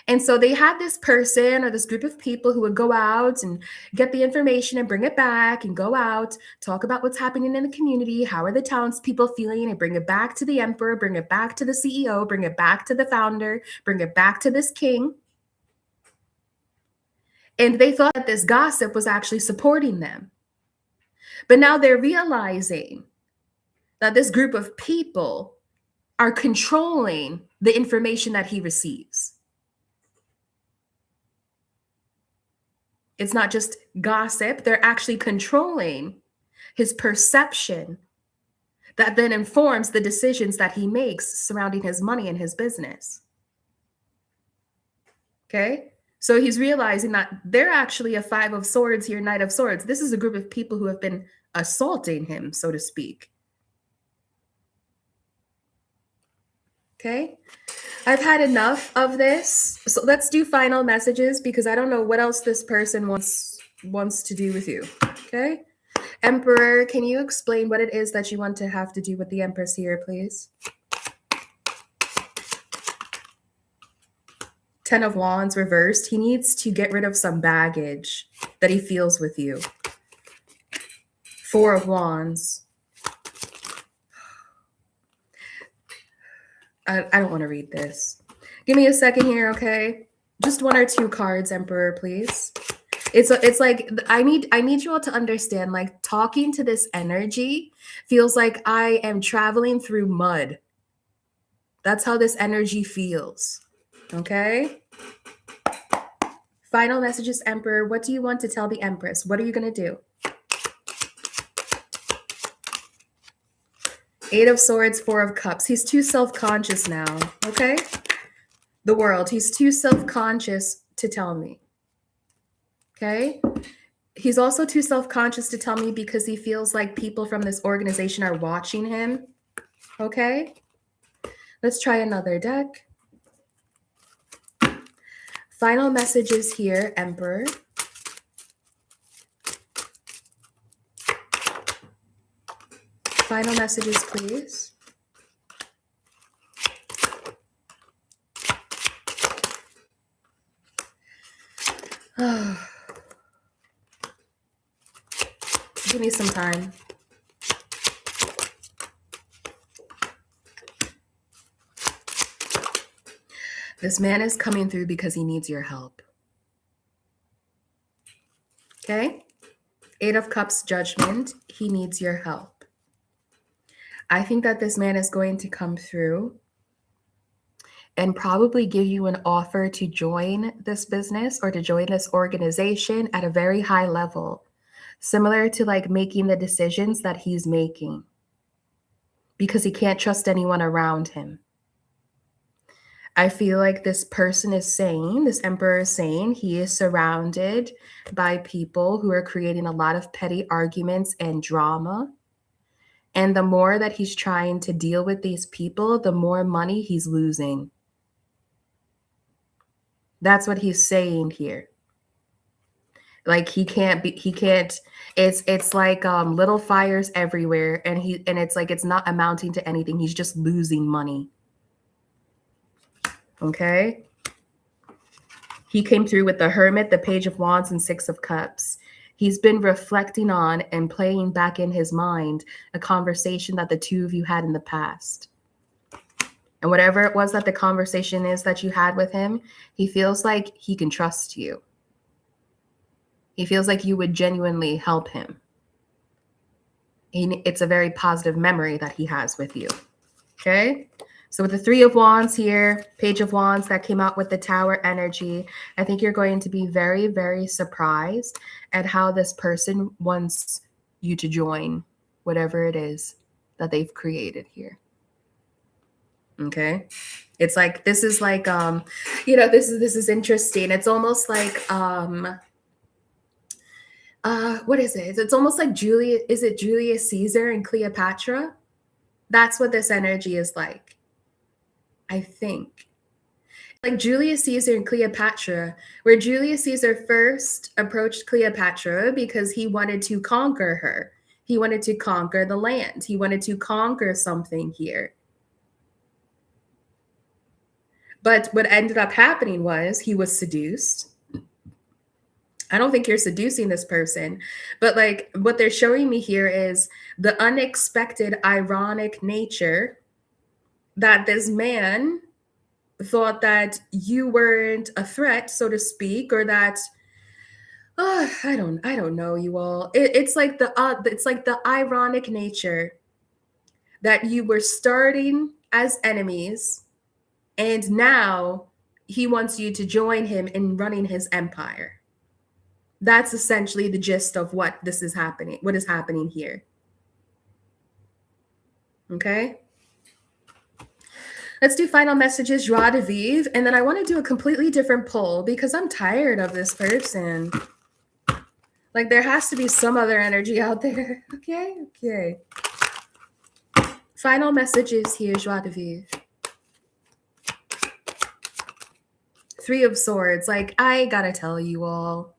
And so they had this person or this group of people who would go out and get the information and bring it back and go out, talk about what's happening in the community. How are the townspeople feeling? And bring it back to the emperor, bring it back to the CEO, bring it back to the founder, bring it back to this king. And they thought that this gossip was actually supporting them. But now they're realizing that this group of people are controlling the information that he receives. It's not just gossip, they're actually controlling his perception that then informs the decisions that he makes surrounding his money and his business. Okay? So he's realizing that they're actually a Five of Swords here, Knight of Swords. This is a group of people who have been assaulting him, so to speak. Okay, I've had enough of this. So let's do final messages because I don't know what else this person wants to do with you. Okay, Emperor, can you explain what it is that you want to have to do with the Empress here, please? Ten of Wands reversed. He needs to get rid of some baggage that he feels with you. Four of Wands. I don't want to read this. Give me a second here, okay? Just one or two cards, Emperor, please. It's like I need you all to understand, like, talking to this energy feels like I am traveling through mud. That's how this energy feels. Okay? Final messages, Emperor. What do you want to tell the Empress? What are you going to do? Eight of Swords, Four of Cups. He's too self-conscious now, okay? The World. He's too self-conscious to tell me, okay? He's also too self-conscious to tell me because he feels like people from this organization are watching him, okay? Let's try another deck. Final messages here, Emperor. Final messages, please. Give me some time. This man is coming through because he needs your help. Okay? 8 of Cups, Judgment. He needs your help. I think that this man is going to come through and probably give you an offer to join this business or to join this organization at a very high level, similar to like making the decisions that he's making, because he can't trust anyone around him. I feel like this person is saying, this emperor is saying, he is surrounded by people who are creating a lot of petty arguments and drama. And the more that he's trying to deal with these people, the more money he's losing. That's what he's saying here. Like it's like little fires everywhere, and it's like it's not amounting to anything. He's just losing money. Okay? He came through with the Hermit, the Page of Wands, and 6 of Cups. He's been reflecting on and playing back in his mind a conversation that the two of you had in the past. And whatever it was that the conversation is that you had with him, he feels like he can trust you. He feels like you would genuinely help him. It's a very positive memory that he has with you. Okay? So with the 3 of Wands here, Page of Wands that came out with the Tower energy, I think you're going to be very, very surprised at how this person wants you to join whatever it is that they've created here. Okay? It's like, this is like, this is interesting. It's almost like, what is it? It's almost like Julius Caesar and Cleopatra? That's what this energy is like. I think. Like Julius Caesar and Cleopatra, where Julius Caesar first approached Cleopatra because he wanted to conquer her. He wanted to conquer the land. He wanted to conquer something here. But what ended up happening was he was seduced. I don't think you're seducing this person, but like what they're showing me here is the unexpected, ironic nature that this man thought that you weren't a threat, so to speak, or that I don't know, you all. It's like the ironic nature that you were starting as enemies, and now he wants you to join him in running his empire. That's essentially the gist of what is happening here. Okay? Let's do final messages, Joie de vivre. And then I want to do a completely different poll because I'm tired of this person. Like there has to be some other energy out there. Okay. Final messages here, Joie de vivre. 3 of Swords. Like, I gotta tell you all.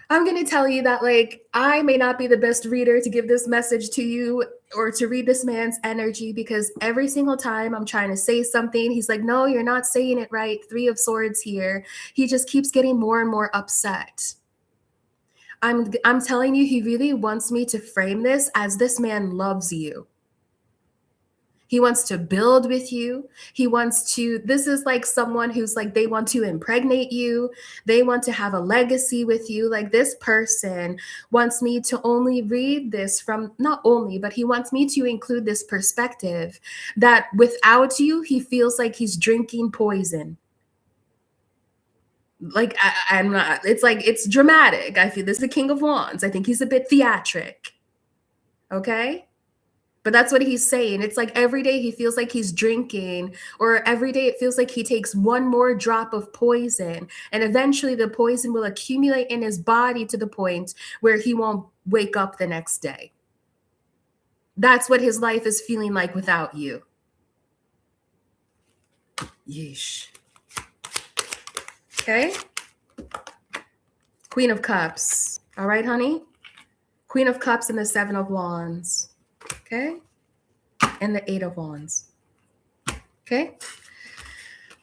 I'm going to tell you that, like, I may not be the best reader to give this message to you or to read this man's energy, because every single time I'm trying to say something, he's like, no, you're not saying it right. 3 of Swords here. He just keeps getting more and more upset. I'm telling you, he really wants me to frame this as this man loves you. He wants to build with you. This is like someone who's like, they want to impregnate you. They want to have a legacy with you. Like this person wants me to only read this from, not only, but he wants me to include this perspective that without you, he feels like he's drinking poison. Like, I'm not, it's like, it's dramatic. I feel this is the King of Wands. I think he's a bit theatric. Okay? But that's what he's saying. It's like every day he feels like he's drinking, or every day it feels like he takes one more drop of poison. And eventually the poison will accumulate in his body to the point where he won't wake up the next day. That's what his life is feeling like without you. Yeesh. Okay. Queen of Cups. All right, honey? Queen of Cups and the 7 of Wands. Okay? And the Eight of Wands. Okay?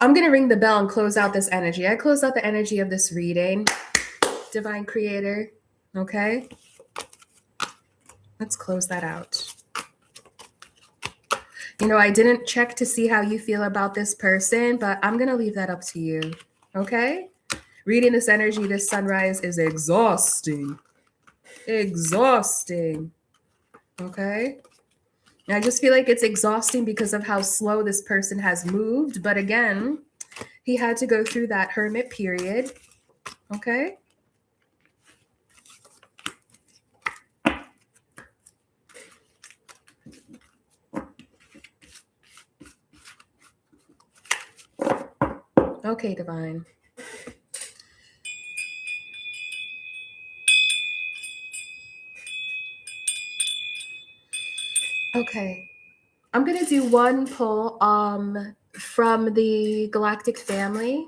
I'm going to ring the bell and close out this energy. I closed out the energy of this reading. Divine Creator. Okay? Let's close that out. You know, I didn't check to see how you feel about this person, but I'm going to leave that up to you. Okay? Reading this energy this sunrise is exhausting. Exhausting. Okay? I just feel like it's exhausting because of how slow this person has moved. But again, he had to go through that hermit period. Okay? Okay, Divine. Okay. I'm going to do one pull from the galactic family,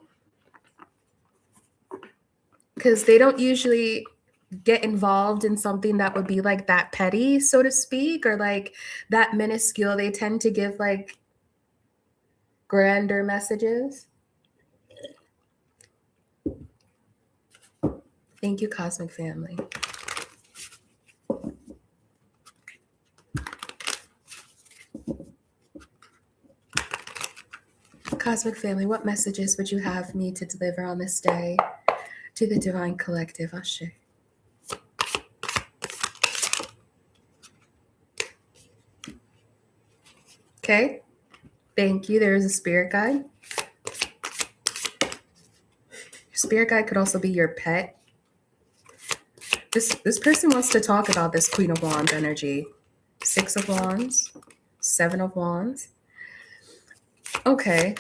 because they don't usually get involved in something that would be like that petty, so to speak, or like that minuscule. They tend to give like grander messages. Thank you, Cosmic Family. Cosmic Family, what messages would you have me to deliver on this day to the Divine Collective? Ashe. Okay. Thank you. There is a spirit guide. Spirit guide could also be your pet. This person wants to talk about this Queen of Wands energy. Six of Wands, Seven of Wands. Okay.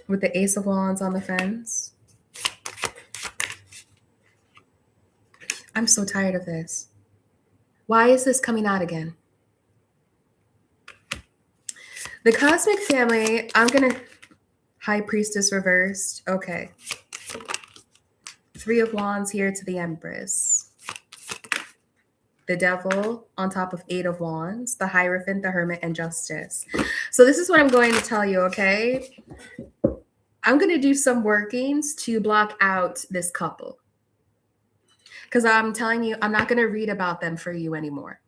With the Ace of Wands on the fence. I'm so tired of this. Why is this coming out again? The Cosmic Family, I'm going to... High Priestess reversed. Okay. Three of Wands here to the Empress. The Devil on top of Eight of Wands. The Hierophant, the Hermit, and Justice. So this is what I'm going to tell you, okay? I'm going to do some workings to block out this couple. Because I'm telling you, I'm not going to read about them for you anymore.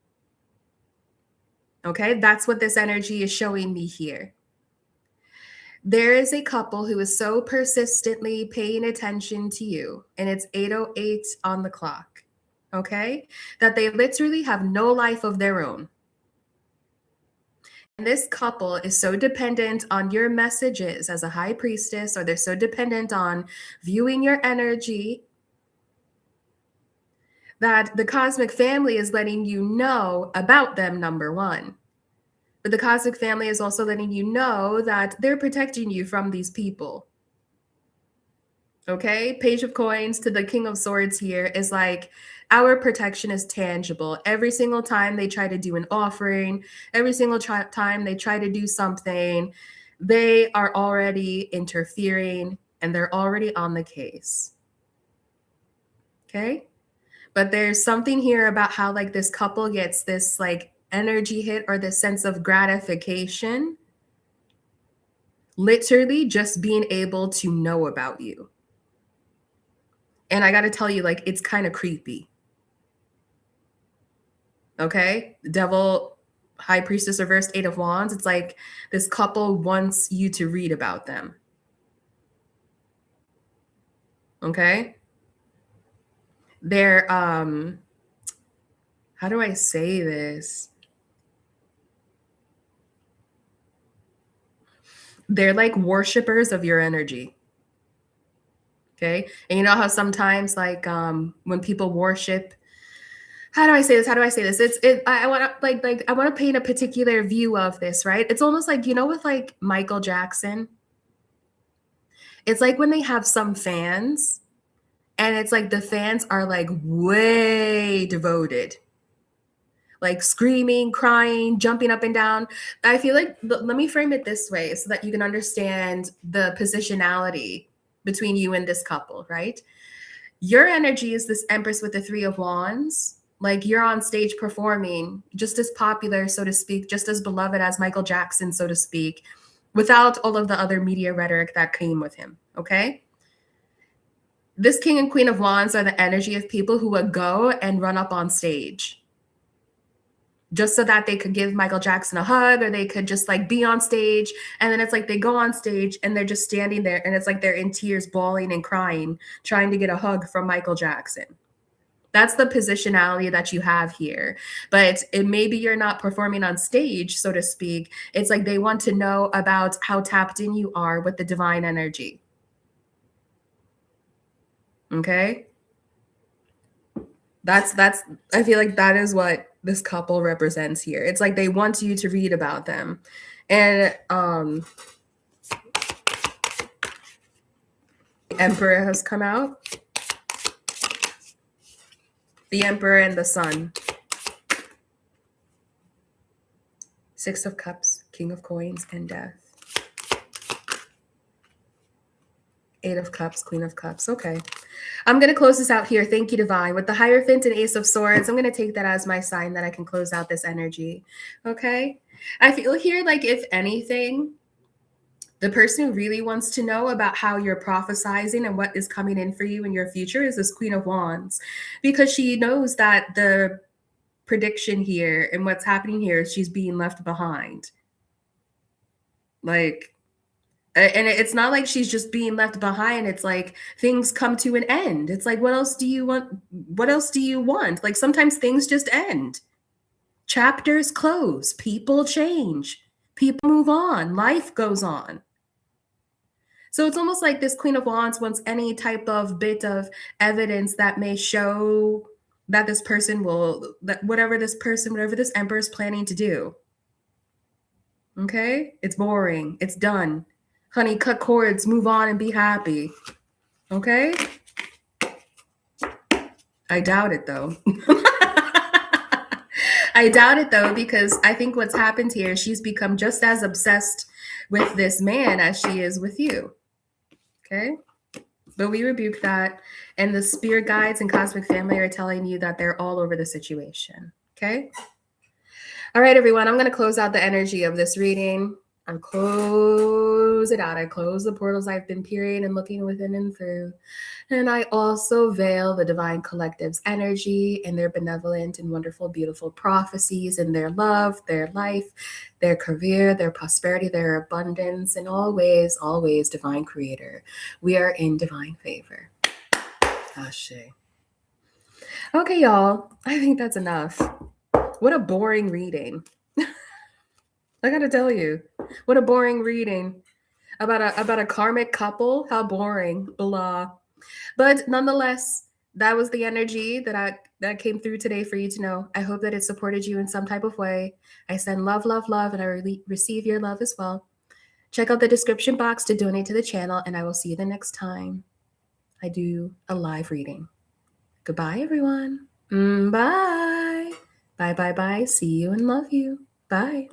Okay? That's what this energy is showing me here. There is a couple who is so persistently paying attention to you, and it's 8:08 on the clock, okay? That they literally have no life of their own. And this couple is so dependent on your messages as a high priestess, or they're so dependent on viewing your energy, that the Cosmic Family is letting you know about them, number one. But the Cosmic Family is also letting you know that they're protecting you from these people. Okay? Page of Coins to the King of Swords here is like, our protection is tangible. Every single time they try to do an offering, every single time they try to do something, they are already interfering and they're already on the case. Okay? But there's something here about how like this couple gets this like energy hit or this sense of gratification, literally just being able to know about you. And I got to tell you, like, it's kind of creepy. Okay? Devil, High Priestess reversed, Eight of Wands. It's like this couple wants you to read about them. Okay? They're, how do I say this? They're like worshipers of your energy. Okay. And you know how sometimes like when people worship, how do I say this? I want to I want to paint a particular view of this, right? It's almost like, you know, with like Michael Jackson, it's like when they have some fans and it's like the fans are like way devoted, like screaming, crying, jumping up and down. I feel like, let me frame it this way so that you can understand the positionality between you and this couple, right? Your energy is this Empress with the Three of Wands. Like you're on stage performing, just as popular, so to speak, just as beloved as Michael Jackson, so to speak, without all of the other media rhetoric that came with him. Okay. This King and Queen of Wands are the energy of people who would go and run up on stage just so that they could give Michael Jackson a hug, or they could just like be on stage. And then it's like they go on stage and they're just standing there and it's like they're in tears, bawling and crying, trying to get a hug from Michael Jackson. That's the positionality that you have here. But maybe you're not performing on stage, so to speak. It's like they want to know about how tapped in you are with the divine energy. Okay? That's I feel like that is what this couple represents here. It's like they want you to read about them. And the Emperor has come out. The Emperor and the Sun. Six of Cups, King of Coins, and Death. Eight of Cups, Queen of Cups. Okay. I'm going to close this out here. Thank you, Divine. With the Hierophant and Ace of Swords, I'm going to take that as my sign that I can close out this energy. Okay. I feel here like, if anything, the person who really wants to know about how you're prophesizing and what is coming in for you in your future is this Queen of Wands, because she knows that the prediction here and what's happening here is she's being left behind. Like, and it's not like she's just being left behind. It's like things come to an end. It's like, what else do you want? What else do you want? Like sometimes things just end. Chapters close. People change. People move on. Life goes on. So it's almost like this Queen of Wands wants any type of bit of evidence that may show that this person will, that whatever this Emperor is planning to do. Okay? It's boring. It's done. Honey, cut cords, move on, and be happy. Okay? I doubt it, though. I doubt it, though, because I think what's happened here, she's become just as obsessed with this man as she is with you. Okay? But we rebuke that. And the spirit guides and cosmic family are telling you that they're all over the situation. Okay? All right, everyone. I'm going to close out the energy of this reading. I close it out. I close the portals I've been peering and looking within and through. And I also veil the divine collective's energy and their benevolent and wonderful, beautiful prophecies and their love, their life, their career, their prosperity, their abundance, and always, always divine creator. We are in divine favor. Ashe. Okay, y'all. I think that's enough. What a boring reading. I gotta tell you, what a boring reading about a karmic couple. How boring, blah. But nonetheless, that was the energy that came through today for you to know. I hope that it supported you in some type of way. I send love, love, love, and I receive your love as well. Check out the description box to donate to the channel, and I will see you the next time I do a live reading. Goodbye, everyone. Bye. Bye, bye, bye. See you and love you. Bye.